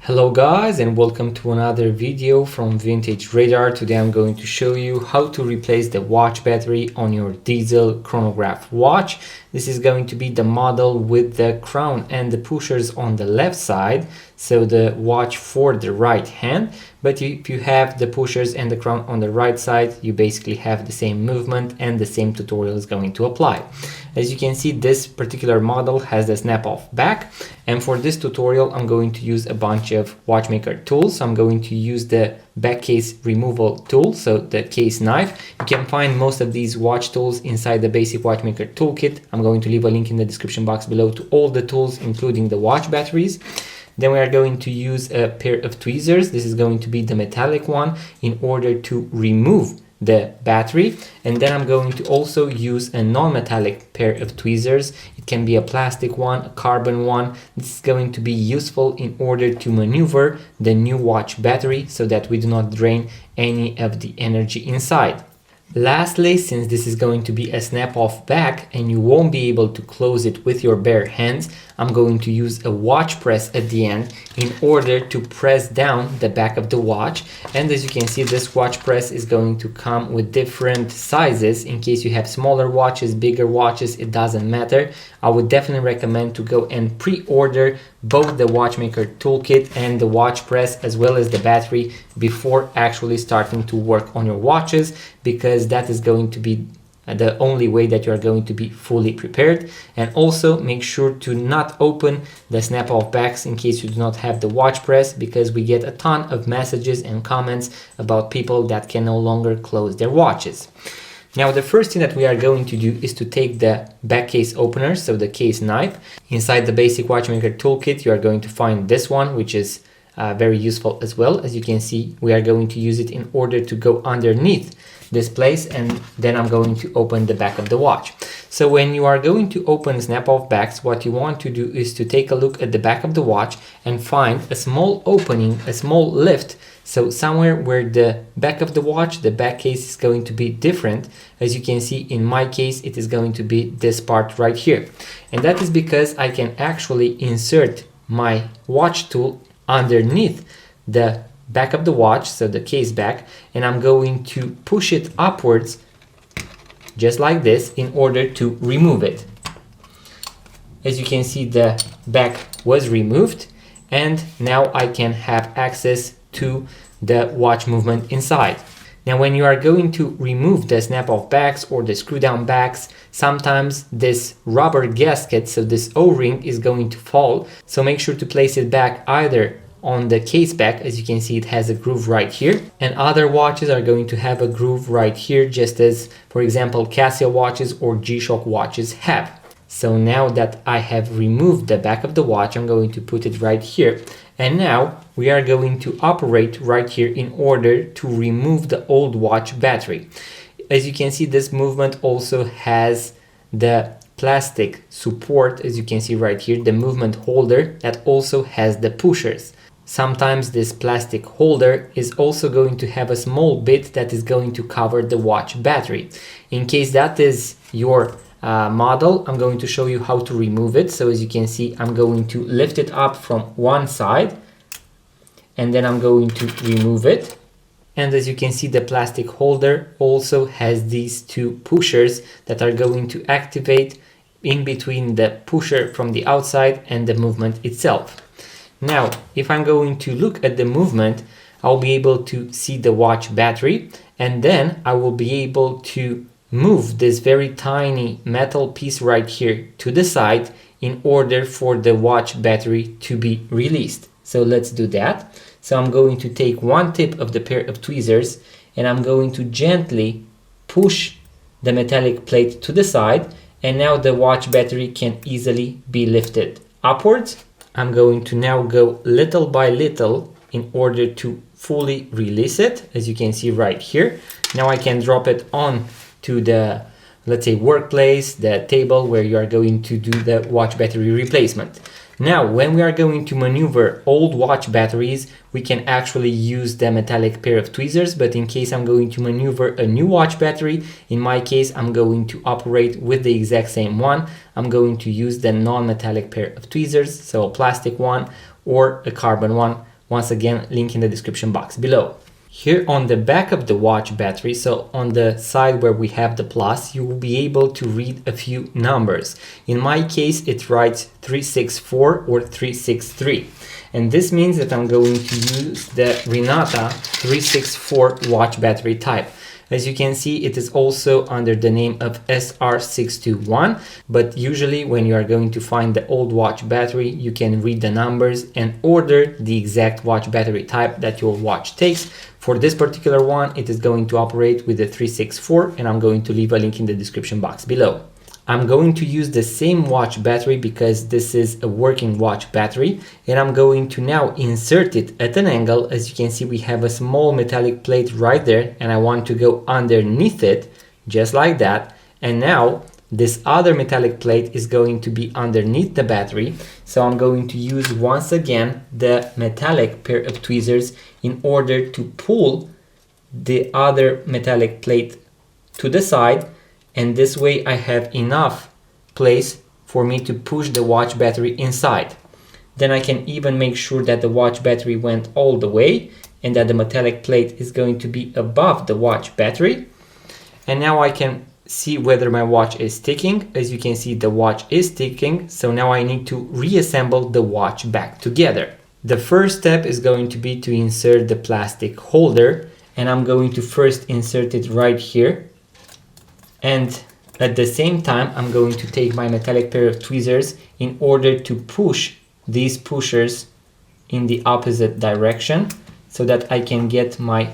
Hello guys, and welcome to another video from Vintage Radar. Today I'm going to show you how to replace the watch battery on your Diesel Chronograph watch. This is going to be the model with the crown and the pushers on the left side, so the watch for the right hand. But if you have the pushers and the crown on the right side, you basically have the same movement and the same tutorial is going to apply. As you can see, this particular model has the snap-off back, and for this tutorial I'm going to use a bunch of watchmaker tools. I'm going to use the back case removal tool, so the case knife. You can find most of these watch tools inside the basic watchmaker toolkit. I'm going to leave a link in the description box below to all the tools, including the watch batteries. Then we are going to use a pair of tweezers. This is going to be the metallic one in order to remove the battery. And then I'm going to also use a non-metallic pair of tweezers. It can be a plastic one, a carbon one. This is going to be useful in order to maneuver the new watch battery so that we do not drain any of the energy inside. Lastly, since this is going to be a snap-off back and you won't be able to close it with your bare hands, I'm going to use a watch press at the end in order to press down the back of the watch. And as you can see, this watch press is going to come with different sizes. In case you have smaller watches, bigger watches, it doesn't matter. I would definitely recommend to go and pre-order both the watchmaker toolkit and the watch press as well as the battery before actually starting to work on your watches, because that is going to be the only way that you are going to be fully prepared. And also make sure to not open the snap-off backs in case you do not have the watch press, because we get a ton of messages and comments about people that can no longer close their watches. Now the first thing that we are going to do is to take the back case opener, so the case knife. Inside the basic watchmaker toolkit you are going to find this one, which is very useful as well. As you can see, we are going to use it in order to go underneath this place, and then I'm going to open the back of the watch. So when you are going to open snap-off backs, what you want to do is to take a look at the back of the watch and find a small opening, a small lift, so somewhere where the back of the watch, the back case is going to be different. As you can see, in my case it is going to be this part right here, and that is because I can actually insert my watch tool underneath the back of the watch, so the case back, and I'm going to push it upwards just like this in order to remove it. As you can see, the back was removed, and now I can have access to the watch movement inside. Now when you are going to remove the snap-off backs or the screw-down backs, sometimes this rubber gasket, so this O-ring, is going to fall. So make sure to place it back either on the case back. As you can see, it has a groove right here, and other watches are going to have a groove right here, just as, for example, Casio watches or G-Shock watches have. So now that I have removed the back of the watch, I'm going to put it right here. And now we are going to operate right here in order to remove the old watch battery. As you can see, this movement also has the plastic support. As you can see right here, the movement holder that also has the pushers. Sometimes this plastic holder is also going to have a small bit that is going to cover the watch battery. In case that is your model, I'm going to show you how to remove it. So as you can see, I'm going to lift it up from one side, and then I'm going to remove it. And as you can see, the plastic holder also has these two pushers that are going to activate in between the pusher from the outside and the movement itself. Now, if I'm going to look at the movement, I'll be able to see the watch battery, and then I will be able to move this very tiny metal piece right here to the side in order for the watch battery to be released. So let's do that. So I'm going to take one tip of the pair of tweezers, and I'm going to gently push the metallic plate to the side, and now the watch battery can easily be lifted upwards. I'm going to now go little by little in order to fully release it. As you can see right here, now I can drop it on to the, let's say, workplace, the table where you are going to do the watch battery replacement. Now, when we are going to maneuver old watch batteries, we can actually use the metallic pair of tweezers, but in case I'm going to maneuver a new watch battery, in my case, I'm going to operate with the exact same one. I'm going to use the non-metallic pair of tweezers, so a plastic one or a carbon one, Once again, link in the description box below. Here on the back of the watch battery, so on the side where we have the plus, you will be able to read a few numbers. In my case, it writes 364 or 363. And this means that I'm going to use the Renata 364 watch battery type. As you can see, it is also under the name of SR621, but usually when you are going to find the old watch battery, you can read the numbers and order the exact watch battery type that your watch takes. For this particular one, it is going to operate with the 364, and I'm going to leave a link in the description box below. I'm going to use the same watch battery because this is a working watch battery, and I'm going to now insert it at an angle. As you can see, we have a small metallic plate right there, and I want to go underneath it just like that. And now this other metallic plate is going to be underneath the battery, so I'm going to use once again the metallic pair of tweezers in order to pull the other metallic plate to the side. And this way I have enough place for me to push the watch battery inside. Then I can even make sure that the watch battery went all the way and that the metallic plate is going to be above the watch battery. And now I can see whether my watch is ticking. As you can see, the watch is ticking. So now I need to reassemble the watch back together. The first step is going to be to insert the plastic holder, and I'm going to first insert it right here. And at the same time, I'm going to take my metallic pair of tweezers in order to push these pushers in the opposite direction so that I can get my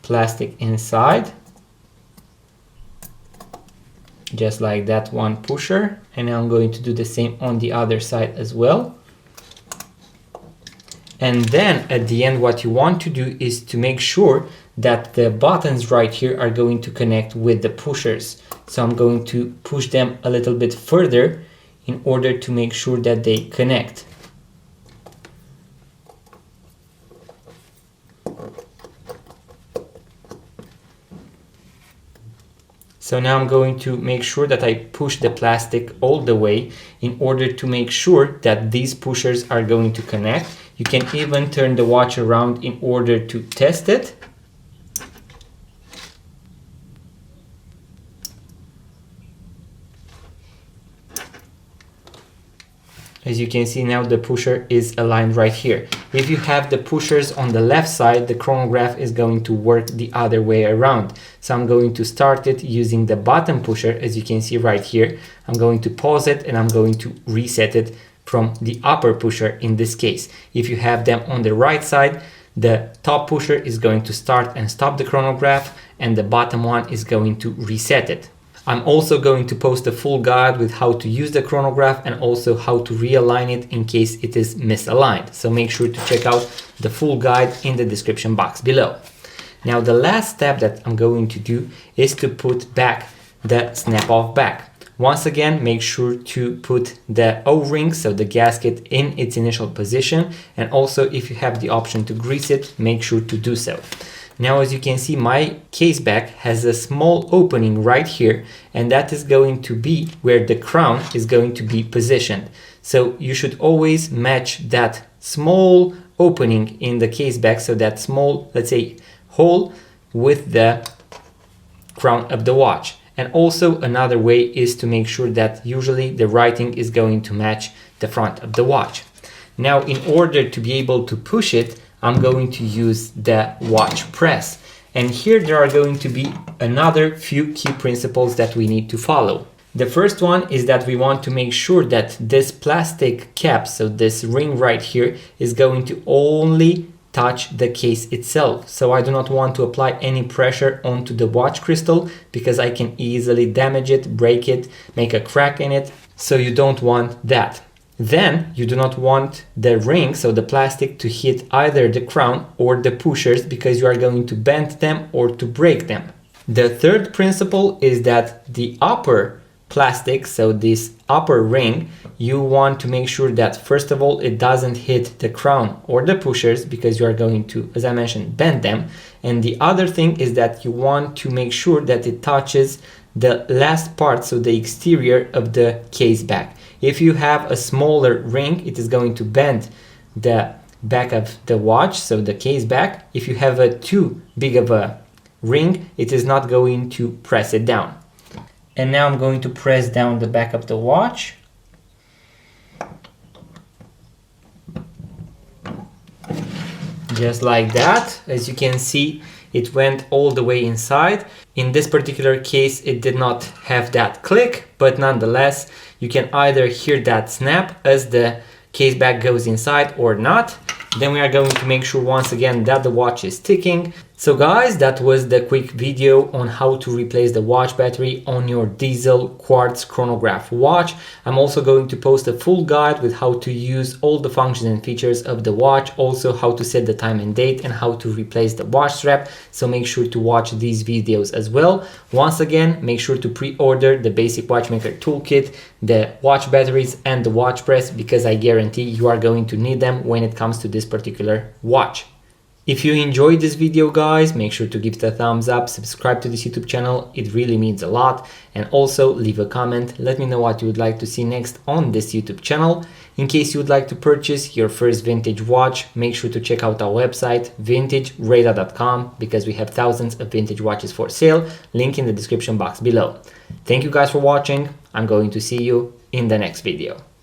plastic inside. Just like that, one pusher. And I'm going to do the same on the other side as well. And then at the end, what you want to do is to make sure that the buttons right here are going to connect with the pushers. So I'm going to push them a little bit further in order to make sure that they connect. So now I'm going to make sure that I push the plastic all the way in order to make sure that these pushers are going to connect. You can even turn the watch around in order to test it. As you can see, now the pusher is aligned right here. If you have the pushers on the left side, the chronograph is going to work the other way around. So I'm going to start it using the bottom pusher, as you can see right here. I'm going to pause it and I'm going to reset it from the upper pusher in this case. If you have them on the right side, the top pusher is going to start and stop the chronograph, and the bottom one is going to reset it. I'm also going to post a full guide with how to use the chronograph and also how to realign it in case it is misaligned. So make sure to check out the full guide in the description box below. Now the last step that I'm going to do is to put back the snap-off back. Once again, make sure to put the O-ring, so the gasket, in its initial position, and also if you have the option to grease it, make sure to do so. Now, as you can see, my case back has a small opening right here, and that is going to be where the crown is going to be positioned. So you should always match that small opening in the case back, so that small, let's say, hole with the crown of the watch. And also another way is to make sure that usually the writing is going to match the front of the watch. Now, in order to be able to push it, I'm going to use the watch press. And here there are going to be another few key principles that we need to follow. The first one is that we want to make sure that this plastic cap, so this ring right here, is going to only touch the case itself. So I do not want to apply any pressure onto the watch crystal because I can easily damage it, break it, make a crack in it. So you don't want that. Then you do not want the ring, so the plastic, to hit either the crown or the pushers because you are going to bend them or to break them. The third principle is that the upper plastic, so this upper ring, you want to make sure that first of all it doesn't hit the crown or the pushers because you are going to, as I mentioned, bend them. And the other thing is that you want to make sure that it touches the last part, so the exterior of the case back. If you have a smaller ring, it is going to bend the back of the watch, so the case back. If you have a too big of a ring, it is not going to press it down. And now I'm going to press down the back of the watch. Just like that. As you can see, it went all the way inside. In this particular case, it did not have that click, but nonetheless, you can either hear that snap as the case back goes inside or not. Then we are going to make sure once again that the watch is ticking. So guys, that was the quick video on how to replace the watch battery on your Diesel quartz chronograph watch. I'm also going to post a full guide with how to use all the functions and features of the watch, also how to set the time and date and how to replace the watch strap. So make sure to watch these videos as well. Once again, make sure to pre-order the basic watchmaker toolkit, the watch batteries and the watch press, because I guarantee you are going to need them when it comes to this particular watch. If you enjoyed this video, guys, make sure to give it a thumbs up, subscribe to this YouTube channel, it really means a lot, and also leave a comment, let me know what you would like to see next on this YouTube channel. In case you would like to purchase your first vintage watch, make sure to check out our website vintageradar.com, because we have thousands of vintage watches for sale, link in the description box below. Thank you guys for watching, I'm going to see you in the next video.